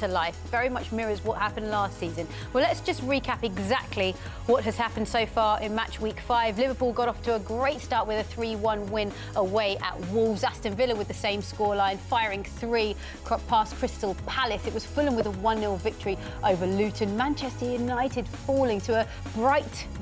to life. Very much mirrors what happened last season. Well, let's just recap exactly what has happened so far in match week 5. Liverpool got off to a great start with a 3-1 win away at Wolves. Aston Villa with the same scoreline, firing 3 past Crystal Palace. It was Fulham with a 1-0 victory over Luton. Manchester United falling to a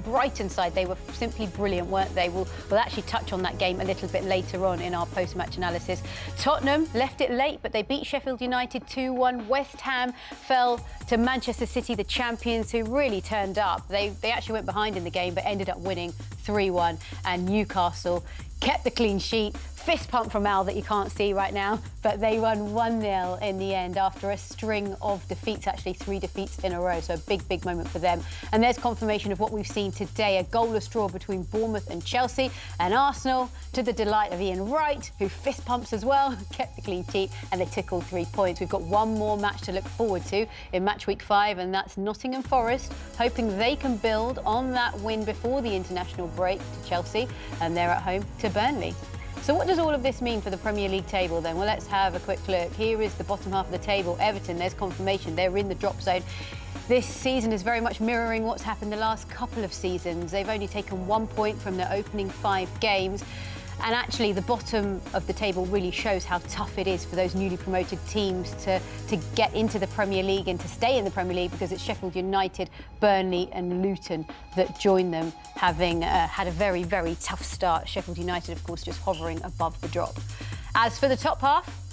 Brighton side. They were simply brilliant, weren't they? We'll actually touch on that game a little bit later on in our post-match analysis. Tottenham left it late, but they beat Sheffield United 2-1. West Ham fell to Manchester City, the champions, who really turned up. They actually went behind in the game, but ended up winning 3-1. And Newcastle kept the clean sheet. Fist pump from Al that you can't see right now, but they won 1-0 in the end after a string of defeats, actually 3 defeats in a row. So a big moment for them. And there's confirmation of what we've seen today, a goalless draw between Bournemouth and Chelsea, and Arsenal, to the delight of Ian Wright, who fist pumps as well, kept the clean sheet, and they took all 3 points. We've got one more match to look forward to in match week 5, and that's Nottingham Forest, hoping they can build on that win before the international break to Chelsea, and they're at home to Burnley. So what does all of this mean for the Premier League table then? Well, let's have a quick look. Here is the bottom half of the table. Everton, there's confirmation. They're in the drop zone. This season is very much mirroring what's happened the last couple of seasons. They've only taken 1 point from their opening 5 games. And actually, the bottom of the table really shows how tough it is for those newly promoted teams to get into the Premier League and to stay in the Premier League, because it's Sheffield United, Burnley and Luton that join them, having had a very tough start. Sheffield United, of course, just hovering above the drop. As for the top half,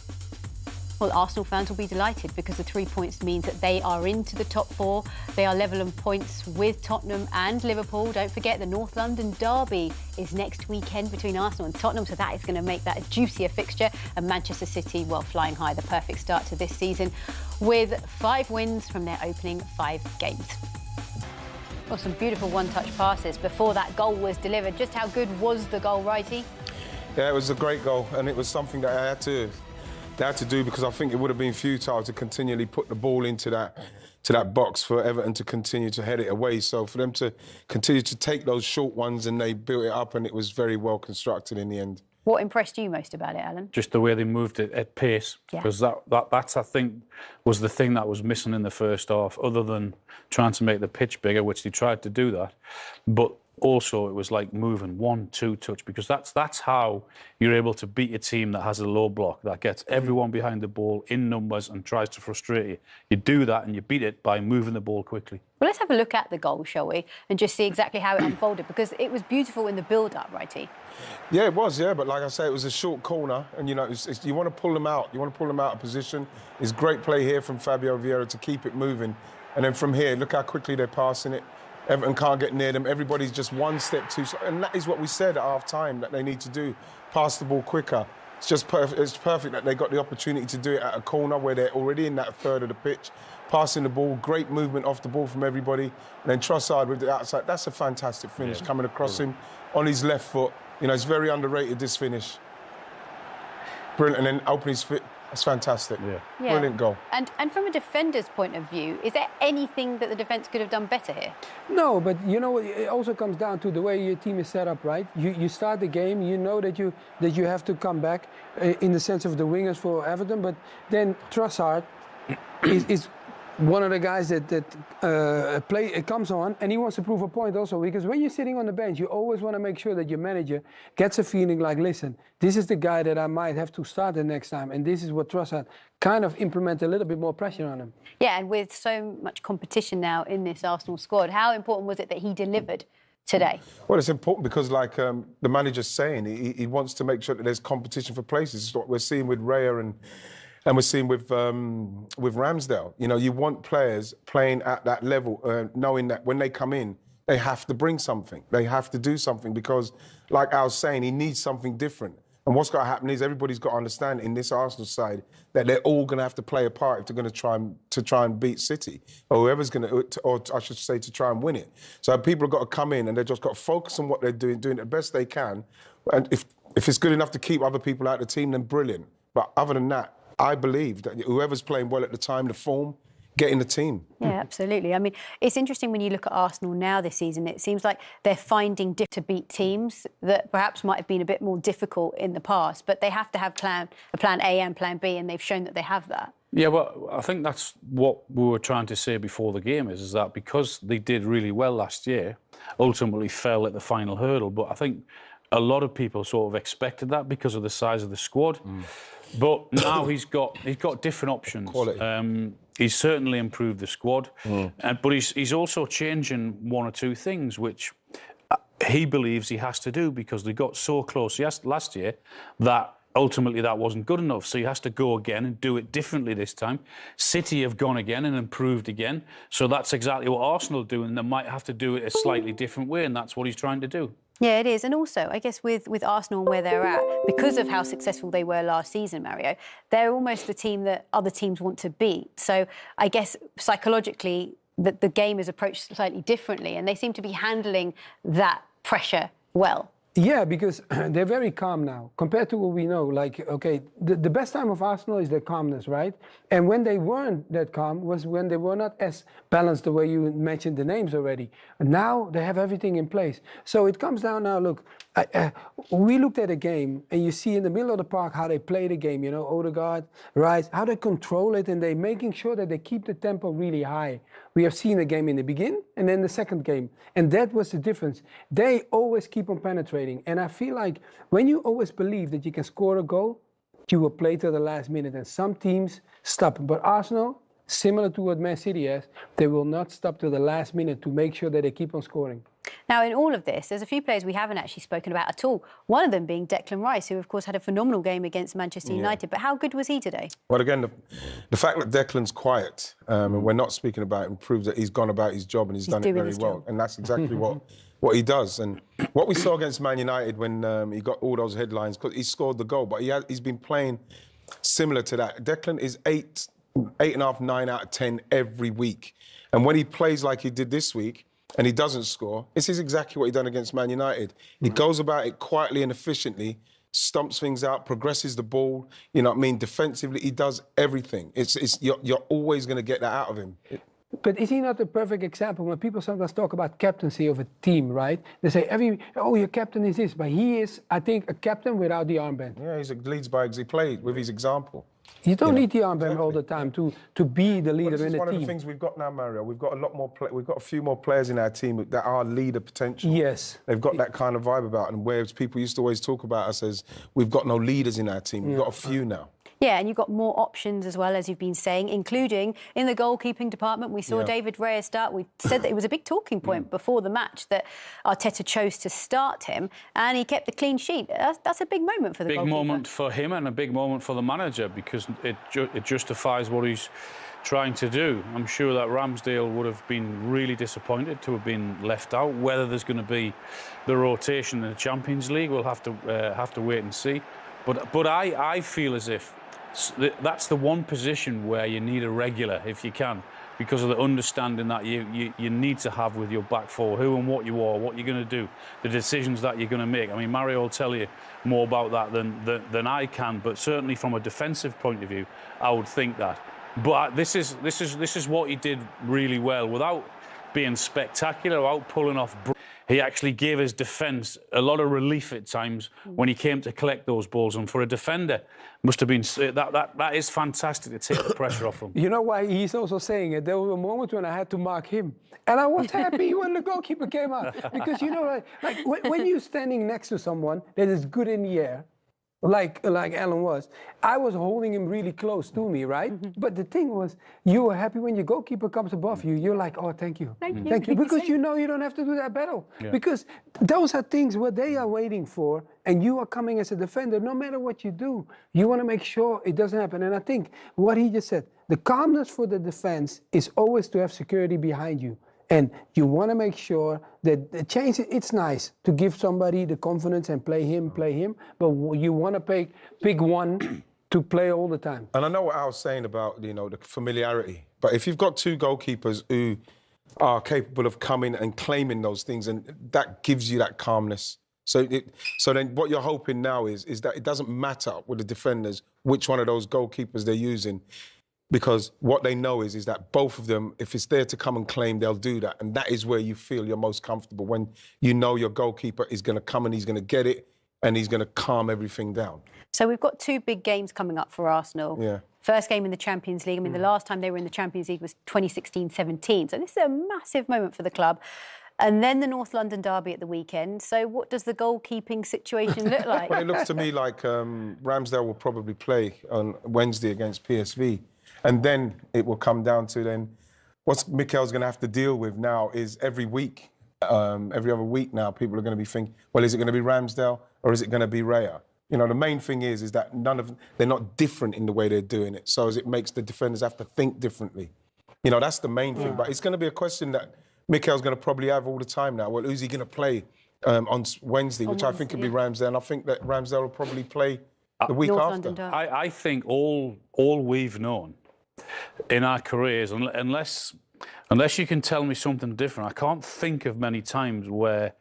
well, Arsenal fans will be delighted because the 3 points means that they are into the top 4. They are level in points with Tottenham and Liverpool. Don't forget, the North London derby is next weekend between Arsenal and Tottenham, so that is going to make that a juicier fixture. And Manchester City, well, flying high, the perfect start to this season with 5 wins from their opening 5 games. Well, some beautiful one-touch passes before that goal was delivered. Just how good was the goal, Wrighty? Yeah, it was a great goal, and it was something that I had to do, because I think it would have been futile to continually put the ball into that box for Everton to continue to head it away. So for them to continue to take those short ones, and they built it up, and it was very well constructed in the end. What impressed you most about it, Alan? Just the way they moved it at pace, because that's I think was the thing that was missing in the first half, other than trying to make the pitch bigger, which they tried to do that, but also it was like moving 1-2 touch, because that's how you're able to beat a team that has a low block, that gets everyone behind the ball in numbers and tries to frustrate you. You do that and you beat it by moving the ball quickly. Well, let's have a look at the goal, shall we, and just see exactly how it unfolded, because it was beautiful in the build-up, Righty. Yeah, it was, yeah, but like I say, it was a short corner, and, you know, you want to pull them out. You want to pull them out of position. It's great play here from Fabio Vieira to keep it moving. And then from here, look how quickly they're passing it. Everton can't get near them. Everybody's just one step too slow. And that is what we said at half-time that they need to do, pass the ball quicker. It's just perfect. It's perfect that they got the opportunity to do it at a corner where they're already in that third of the pitch, passing the ball, great movement off the ball from everybody. And then Trossard with the outside. That's a fantastic finish, coming across him on his left foot. You know, it's very underrated, this finish. Brilliant. And then open his foot. That's fantastic. Yeah. Brilliant goal. And from a defender's point of view, is there anything that the defence could have done better here? No, but you know, it also comes down to the way your team is set up, right? You start the game, you know that you have to come back in the sense of the wingers for Everton, but then Trossard is one of the guys that comes on, and he wants to prove a point also, because when you're sitting on the bench, you always want to make sure that your manager gets a feeling like, listen, this is the guy that I might have to start the next time, and this is what Trossard kind of implement a little bit more pressure on him. Yeah, and with so much competition now in this Arsenal squad, how important was it that he delivered today? Well, it's important because, like the manager's saying, he wants to make sure that there's competition for places. It's what we're seeing with Raya and we're seeing with Ramsdale. You know, you want players playing at that level, knowing that when they come in, they have to bring something. They have to do something because, like I was saying, he needs something different. And what's got to happen is everybody's got to understand in this Arsenal side that they're all going to have to play a part if they're going to try and beat City, or whoever's going to, or I should say, to try and win it. So people have got to come in and they've just got to focus on what they're doing the best they can. And if it's good enough to keep other people out of the team, then brilliant. But other than that, I believe that whoever's playing well at the time, the form, get in the team. Yeah, absolutely. I mean, it's interesting when you look at Arsenal now this season, it seems like they're finding to beat teams that perhaps might have been a bit more difficult in the past, but they have to have a plan A and plan B, and they've shown that they have that. Yeah, well, I think that's what we were trying to say before the game is that because they did really well last year, ultimately fell at the final hurdle. But I think a lot of people sort of expected that because of the size of the squad. But now he's got different options. Quality. He's certainly improved the squad, but he's also changing one or two things which he believes he has to do because they got so close last year that ultimately that wasn't good enough. So he has to go again and do it differently this time. City have gone again and improved again. So that's exactly what Arsenal do, and they might have to do it a slightly different way, and that's what he's trying to do. Yeah, it is. And also, I guess with Arsenal and where they're at, because of how successful they were last season, Mario, they're almost the team that other teams want to beat. So I guess psychologically, the game is approached slightly differently, and they seem to be handling that pressure well. Yeah, because they're very calm now compared to what we know. Like, okay, the best time of Arsenal is their calmness, right? And when they weren't that calm was when they were not as balanced the way you mentioned the names already. Now they have everything in place. So it comes down now, look, we looked at a game and you see in the middle of the park how they play the game, you know, Odegaard, Wright, how they control it and they're making sure that they keep the tempo really high. We have seen the game in the beginning and then the second game. And that was the difference. They always keep on penetrating. And I feel like when you always believe that you can score a goal, you will play to the last minute. And some teams stop. But Arsenal, similar to what Man City has, they will not stop to the last minute to make sure that they keep on scoring. Now, in all of this, there's a few players we haven't actually spoken about at all. One of them being Declan Rice, who, of course, had a phenomenal game against Manchester United. But how good was he today? Well, again, the fact that Declan's quiet and we're not speaking about him proves that he's gone about his job and he's done it very well. And that's exactly what he does. And what we saw against Man United when he got all those headlines, because he scored the goal, but he's been playing similar to that. Declan is 8.5, 9 out of 10 every week. And when he plays like he did this week, and he doesn't score, this is exactly what he done against Man United. He goes about it quietly and efficiently, stomps things out, progresses the ball, you know what I mean, defensively, he does everything. You're always going to get that out of him. But is he not the perfect example? When people sometimes talk about captaincy of a team, right? They say, your captain is this. But he is, I think, a captain without the armband. Yeah, he leads by he plays with his example. You don't need the armband all the time to be the leader in a team. This is one of the things we've got now, Mario. We've got a lot more. We've got a few more players in our team that are leader potential. Yes, they've got that kind of vibe about them. Whereas people used to always talk about us as we've got no leaders in our team. We've got a few now. Yeah, and you've got more options as well, as you've been saying, including in the goalkeeping department. We saw David Raya start. We said that it was a big talking point before the match that Arteta chose to start him, and he kept the clean sheet. That's a big moment for the goalkeeper. Big moment for him and a big moment for the manager because it justifies what he's trying to do. I'm sure that Ramsdale would have been really disappointed to have been left out. Whether there's going to be the rotation in the Champions League, we'll have to wait and see. But I feel as if that's the one position where you need a regular, if you can, because of the understanding that you need to have with your back four, who and what you are, what you're going to do, the decisions that you're going to make. I mean, Mario will tell you more about that than I can, but certainly from a defensive point of view, I would think that. But this is what he did really well, without being spectacular, without pulling off. He actually gave his defence a lot of relief at times when he came to collect those balls. And for a defender, must have been that is fantastic to take the pressure off him. You know why he's also saying it? There was a moment when I had to mark him, and I was happy when the goalkeeper came out because you know, like when you're standing next to someone that is good in the air. Like Alan was. I was holding him really close to me, right? But the thing was, you were happy when your goalkeeper comes above you. You're like, oh, thank you. Thank you. Because you know you don't have to do that battle. Yeah. Because those are things where they are waiting for, and you are coming as a defender. No matter what you do, you want to make sure it doesn't happen. And I think what he just said, the calmness for the defense is always to have security behind you. And you want to make sure that the change, it's nice to give somebody the confidence and play him, but you want to pick one to play all the time. And I know what I was saying about, you know, the familiarity. But if you've got two goalkeepers who are capable of coming and claiming those things, and that gives you that calmness. So then what you're hoping now is that it doesn't matter with the defenders which one of those goalkeepers they're using. Because what they know is that both of them, if it's there to come and claim, they'll do that. And that is where you feel you're most comfortable, when you know your goalkeeper is going to come and he's going to get it, and he's going to calm everything down. So we've got 2 big games coming up for Arsenal. Yeah. First game in the Champions League. I mean, the last time they were in the Champions League was 2016-17. So this is a massive moment for the club. And then the North London derby at the weekend. So what does the goalkeeping situation look like? Well, it looks to me like Ramsdale will probably play on Wednesday against PSV. And then it will come down to then what Mikel's going to have to deal with now is every week, every other week now, people are going to be thinking, well, is it going to be Ramsdale or is it going to be Raya? You know, the main thing is that they're not different in the way they're doing it. So as it makes the defenders have to think differently. You know, that's the main thing. But it's going to be a question that Mikel's going to probably have all the time now. Well, who's he going to play on Wednesday, which I think could be Ramsdale. And I think that Ramsdale will probably play the week after. I think all we've known in our careers, unless you can tell me something different, I can't think of many times where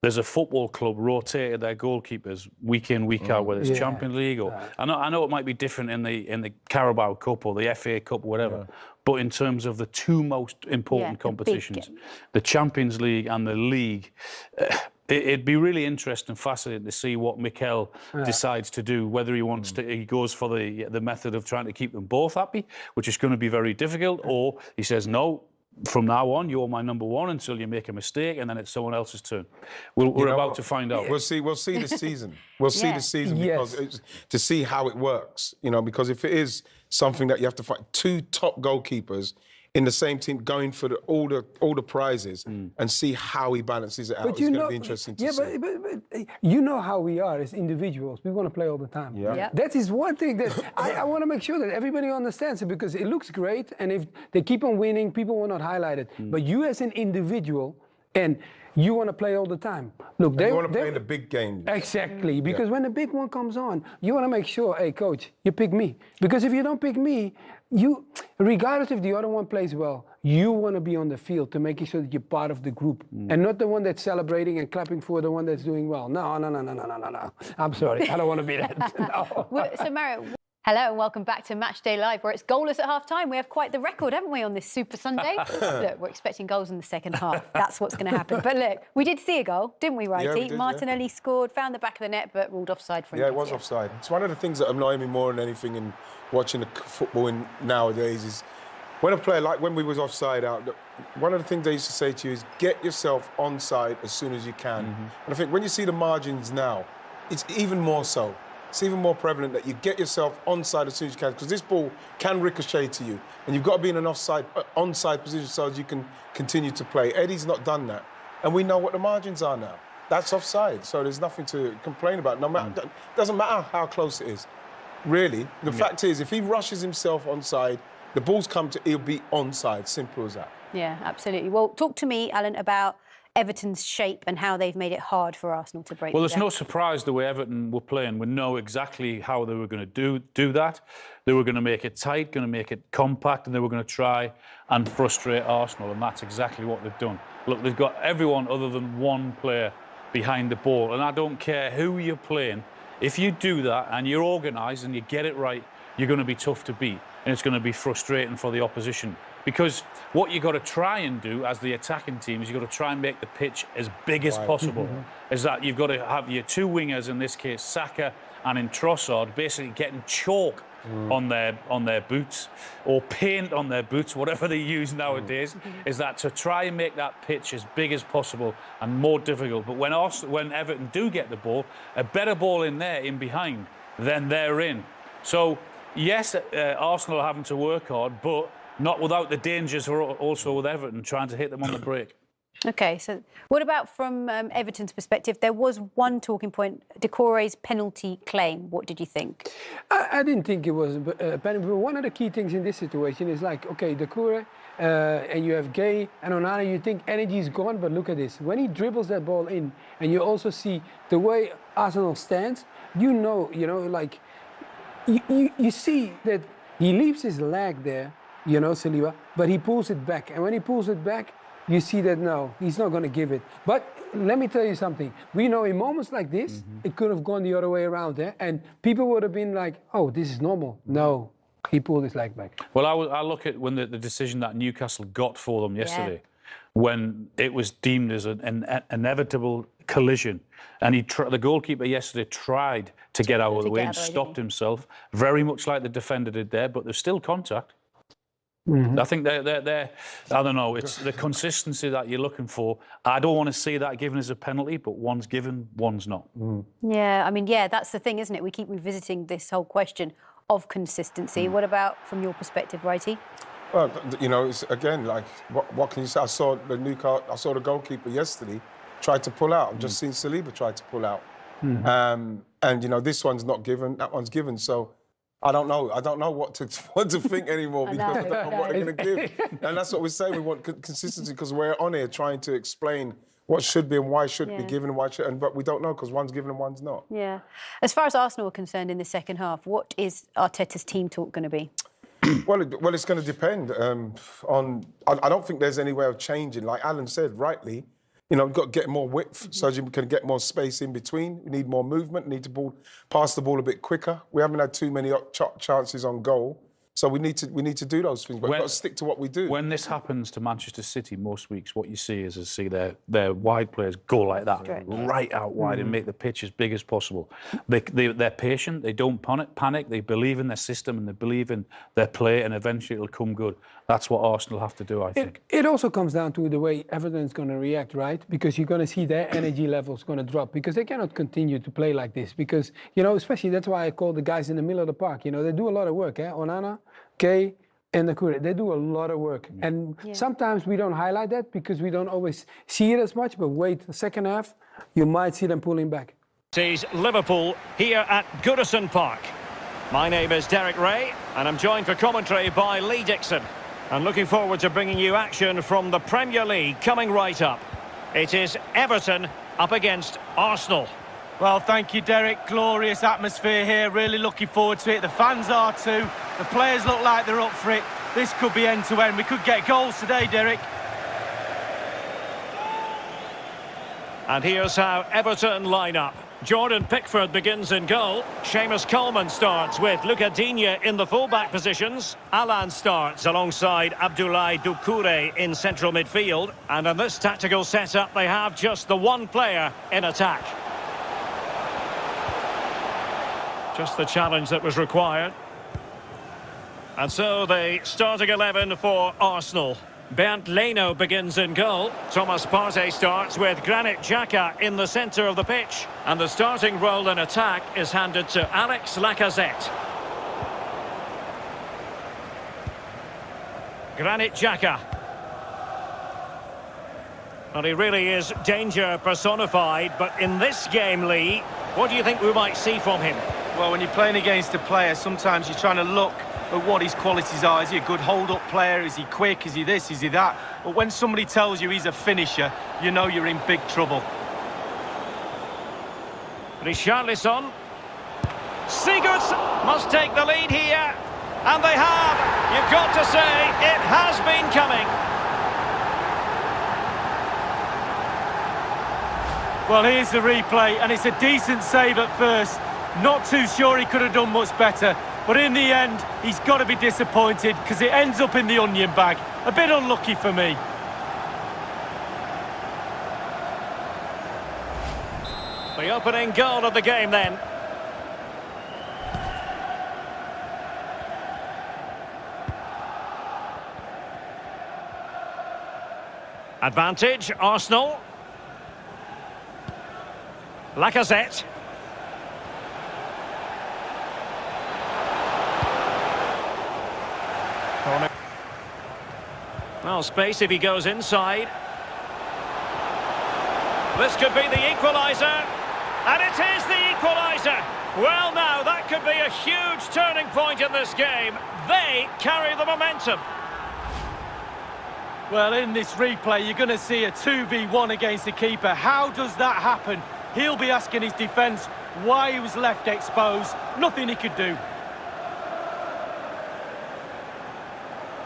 there's a football club rotated their goalkeepers week in, week out, whether it's Champions League or I know it might be different in the Carabao Cup or the FA Cup or whatever, but in terms of the 2 most important competitions, the Champions League and the League, it'd be really interesting and fascinating to see what Mikel decides to do, whether he wants to, he goes for the method of trying to keep them both happy, which is going to be very difficult, or he says, no, from now on, you're my number 1 until you make a mistake, and then it's someone else's turn. We're about to find out. We'll see this season. We'll see this season because to see how it works. You know, because if it is something that you have to fight 2 top goalkeepers in the same team going for all the prizes and see how he balances it out. It's going to be interesting to see. But you know how we are as individuals. We want to play all the time. That is one thing that I want to make sure that everybody understands it, because it looks great, and if they keep on winning, people will not highlight it. But you as an individual, and you want to play all the time. Look, you want to play in the big game. Exactly, because when the big one comes on, you want to make sure, hey, coach, you pick me. Because if you don't pick me, regardless if the other one plays well, you want to be on the field to make sure that you're part of the group and not the one that's celebrating and clapping for the one that's doing well. No. I'm sorry, I don't want to be that. No. So, Mario, hello and welcome back to Matchday Live, where it's goalless at half-time. We have quite the record, haven't we, on this Super Sunday? Look, we're expecting goals in the second half. That's what's going to happen. But look, we did see a goal, didn't we, Wrighty? Yeah, we did, Martinelli scored, found the back of the net, but ruled offside for him. Yeah, it was offside. It's one of the things that annoy me more than anything in watching the football nowadays is when a player, like when we was offside out, one of the things they used to say to you is get yourself onside as soon as you can. And I think when you see the margins now, it's even more so. It's even more prevalent that you get yourself onside as soon as you can, because this ball can ricochet to you, and you've got to be in an onside position so as you can continue to play. Eddie's not done that, and we know what the margins are now. That's offside, so there's nothing to complain about. No matter, doesn't matter how close it is. Really, the fact is, if he rushes himself onside, the ball's come to, he'll be onside. Simple as that. Yeah, absolutely. Well, talk to me, Alan, about Everton's shape and how they've made it hard for Arsenal to break. Well, there's no surprise the way Everton were playing. We know exactly how they were going to do that. They were going to make it tight, going to make it compact, and they were going to try and frustrate Arsenal, and that's exactly what they've done. Look, they've got everyone other than one player behind the ball, and I don't care who you're playing. If you do that and you're organised and you get it right, you're going to be tough to beat, and it's going to be frustrating for the opposition. Because what you've got to try and do as the attacking team is you've got to try and make the pitch as big as possible. Is that you've got to have your 2 wingers, in this case Saka and in Trossard, basically getting chalk on their boots or paint on their boots, whatever they use nowadays, is that to try and make that pitch as big as possible and more difficult. But when Everton do get the ball, a better ball in there, in behind, then they're in. So, yes, Arsenal are having to work hard, but not without the dangers also with Everton trying to hit them on the break. OK, so what about from Everton's perspective? There was one talking point, Decore's penalty claim. What did you think? I didn't think it was a penalty. But one of the key things in this situation is like, OK, Decore and you have Gay and Onana, you think energy is gone, but look at this. When he dribbles that ball in, and you also see the way Arsenal stands, you know, like, you see that he leaves his leg there, Saliba, but he pulls it back. And when he pulls it back, you see that, no, he's not going to give it. But let me tell you something. We know in moments like this, it could have gone the other way around, and people would have been like, oh, this is normal. No, he pulled his leg back. Well, I look at when the decision that Newcastle got for them yesterday. when it was deemed as an inevitable collision. And the goalkeeper yesterday tried to get out of the way and stopped himself, very much like the defender did there, but there's still contact. I think they're I don't know, it's the consistency that you're looking for. I don't want to see that given as a penalty, but one's given, one's not. Yeah, I mean, yeah, that's the thing, isn't it? We keep revisiting this whole question of consistency. What about from your perspective, Wrighty? Well, you know, it's, again, like, what can you say? I saw the goalkeeper yesterday tried to pull out. I've just seen Saliba try to pull out. And, you know, this one's not given, that one's given. So I don't know. I don't know what to think anymore because I don't know what they're going to give. And that's what we're saying. We want consistency because we're on here trying to explain what should be and why should be given and why shouldn't. But we don't know because one's given and one's not. Yeah. As far as Arsenal are concerned in the second half, what is Arteta's team talk going to be? Well, it's going to depend on... I don't think there's any way of changing. Like Alan said, rightly, you know, we've got to get more width so you can get more space in between. We need more movement, need to pass the ball a bit quicker. We haven't had too many chances on goal. So we need to do those things, but we've got to stick to what we do. When this happens to Manchester City most weeks, what you see is their wide players go like that, right out wide and make the pitch as big as possible. They're patient, they don't panic, they believe in their system and they believe in their play and eventually it'll come good. That's what Arsenal have to do, I think. It also comes down to the way Everton is going to react, right? Because you're going to see their energy levels going to drop because they cannot continue to play like this because, you know, especially that's why I call the guys in the middle of the park. You know, they do a lot of work, Onana, Kay, and Nakure. They do a lot of work. And sometimes we don't highlight that because we don't always see it as much, but wait the second half, you might see them pulling back. Sees Liverpool here at Goodison Park. My name is Derek Ray, and I'm joined for commentary by Lee Dixon. And looking forward to bringing you action from the Premier League coming right up. It is Everton up against Arsenal. Well, thank you, Derek. Glorious atmosphere here. Really looking forward to it. The fans are too. The players look like they're up for it. This could be end-to-end. We could get goals today, Derek. And here's how Everton line up. Jordan Pickford begins in goal. Seamus Coleman starts with Luca Digne in the full-back positions. Alan starts alongside Abdoulaye Doucouré in central midfield. And in this tactical setup, they have just the one player in attack. Just the challenge that was required. And so the starting 11 for Arsenal. Bernd Leno begins in goal. Thomas Partey starts with Granit Xhaka in the centre of the pitch. And the starting role in attack is handed to Alex Lacazette. Granit Xhaka. Well, he really is danger personified, but in this game, Lee, what do you think we might see from him? Well, when you're playing against a player, sometimes you're trying to look at what his qualities are. Is he a good hold-up player? Is he quick? Is he this? Is he that? But when somebody tells you he's a finisher, you know you're in big trouble. Richarlison. Sigurdsson must take the lead here. And they have. You've got to say, it has been coming. Well, here's the replay, and it's a decent save at first. Not too sure he could have done much better. But in the end, he's got to be disappointed because it ends up in the onion bag. A bit unlucky for me. The opening goal of the game then. Advantage, Arsenal. Lacazette. Well, space if he goes inside. This could be the equaliser. And it is the equaliser. Well, now, that could be a huge turning point in this game. They carry the momentum. Well, in this replay, you're going to see a 2v1 against the keeper. How does that happen? He'll be asking his defence why he was left exposed. Nothing he could do.